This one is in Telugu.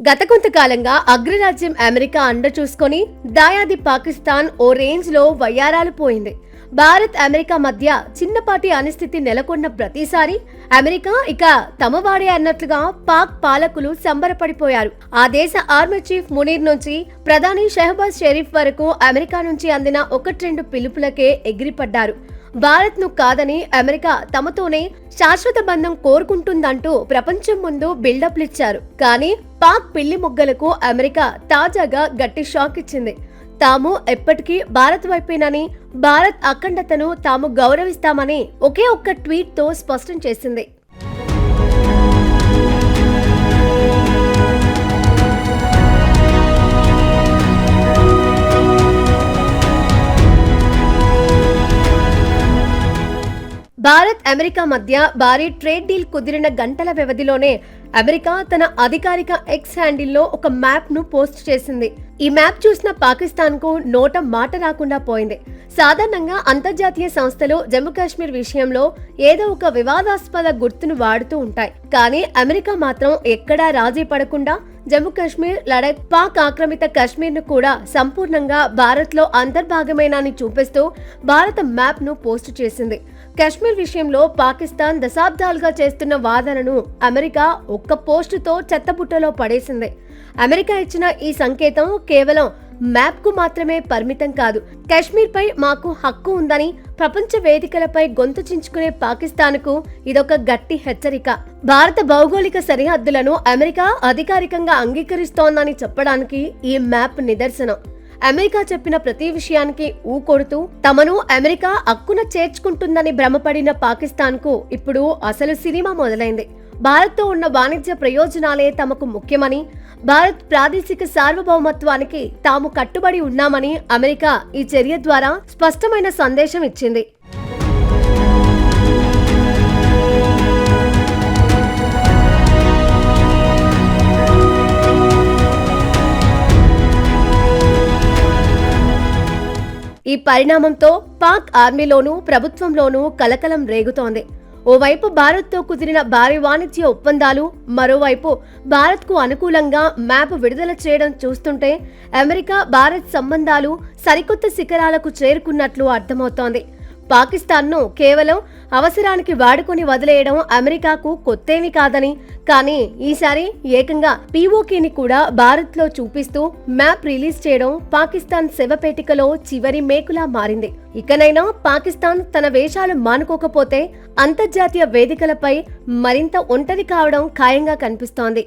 గత కొంతకాలంగా అగ్రరాజ్యం అమెరికా అండ చూసుకొని దాయాది పాకిస్తాన్ ఓ రేంజ్ లో వయ్యారాలు పోయింది. భారత్ అమెరికా మధ్య చిన్నపాటి అనిస్థితి నెలకొన్న ప్రతిసారి అమెరికా ఇక తమవాడే అన్నట్లుగా పాక్ పాలకులు సంబరపడిపోయారు. ఆ దేశ ఆర్మీ చీఫ్ మునీర్ నుంచి ప్రధాని షెహబాజ్ షరీఫ్ వరకు అమెరికా నుంచి అందిన 1-2 పిలుపులకే ఎగిరిపడ్డారు. భారత్ ను కాదని అమెరికా తమతోనే శాశ్వత బంధం కోరుకుంటుందంటూ ప్రపంచం ముందు బిల్డప్లిచ్చారు. కానీ పాక్ పిల్లి మొగ్గలకు అమెరికా తాజాగా గట్టి షాక్ ఇచ్చింది. తాము ఎప్పటికీ భారత్ వైపేనని, భారత్ అఖండతను తాము గౌరవిస్తామని ఒకే ఒక్క ట్వీట్ తో స్పష్టం చేసింది. భారత్ అమెరికా మధ్య భారీ ట్రేడ్ డీల్ కుదిరిన గంటల వ్యవధిలోనే అమెరికా తన అధికారిక ఎక్స్ హ్యాండిల్లో ఒక మ్యాప్ ను పోస్ట్ చేసింది. ఈ మ్యాప్ చూసిన పాకిస్తాన్ కు నోట మాట రాకుండా పోయింది. సాధారణంగా అంతర్జాతీయ సంస్థలు జమ్మూ కాశ్మీర్ విషయంలో ఏదో ఒక వివాదాస్పద గుర్తును వాడుతూ ఉంటాయి. కానీ అమెరికా మాత్రం ఎక్కడా రాజీ పడకుండా జమ్మూ కాశ్మీర్, లడఖ్, పాక్ ఆక్రమిత కాశ్మీర్ ను కూడా సంపూర్ణంగా భారత్ లో అంతర్భాగమేనని చూపిస్తూ భారత మ్యాప్ ను పోస్ట్ చేసింది. కాశ్మీర్ విషయంలో పాకిస్తాన్ దశాబ్దాలుగా చేస్తున్న వాదనను అమెరికా ఒక్క పోస్టుతో చెత్తబుట్టలో పడేసింది. అమెరికా ఇచ్చిన ఈ సంకేతం కేవలం మ్యాప్ కు మాత్రమే పరిమితం కాదు. కాశ్మీర్ పై మాకు హక్కు ఉందని ప్రపంచ వేదికలపై గొంతు చించుకునే పాకిస్తాన్ కు ఇదొక గట్టి హెచ్చరిక. భారత భౌగోళిక సరిహద్దులను అమెరికా అధికారికంగా అంగీకరిస్తోందని చెప్పడానికి ఈ మ్యాప్ నిదర్శనం. అమెరికా చెప్పిన ప్రతి విషయానికి ఊకొడుతూ తమను అమెరికా హక్కున చేర్చుకుంటుందని భ్రమపడిన పాకిస్తాన్ కు ఇప్పుడు అసలు సినిమా మొదలైంది. భారత్ తో ఉన్న వాణిజ్య ప్రయోజనాలే తమకు ముఖ్యమని, భారత్ ప్రాదేశిక సార్వభౌమత్వానికి తాము కట్టుబడి ఉన్నామని అమెరికా ఈ చర్య ద్వారా స్పష్టమైన సందేశం ఇచ్చింది. ఈ పరిణామంతో పాక్ ఆర్మీలోనూ ప్రభుత్వంలోనూ కలకలం రేగుతోంది. ఓవైపు భారత్ తో కుదిరిన భారీ వాణిజ్య ఒప్పందాలు, మరోవైపు భారత్ కు అనుకూలంగా మ్యాప్ విడుదల చేయడం చూస్తుంటే అమెరికా భారత్ సంబంధాలు సరికొత్త శిఖరాలకు చేరుకున్నట్లు అర్థమవుతోంది. పాకిస్తాన్ ను కేవలం అవసరానికి వాడుకొని వదిలేయడం అమెరికాకు కొత్తేమీ కాదని, కానీ ఈసారి ఏకంగా పీఓకేని కూడా భారత్ లో చూపిస్తూ మ్యాప్ రిలీజ్ చేయడం పాకిస్తాన్ శవపేటికలో చివరి మేకులా మారింది. ఇకనైనా పాకిస్తాన్ తన వేషాలు మానుకోకపోతే అంతర్జాతీయ వేదికలపై మరింత ఒంటరి కావడం ఖాయంగా కనిపిస్తోంది.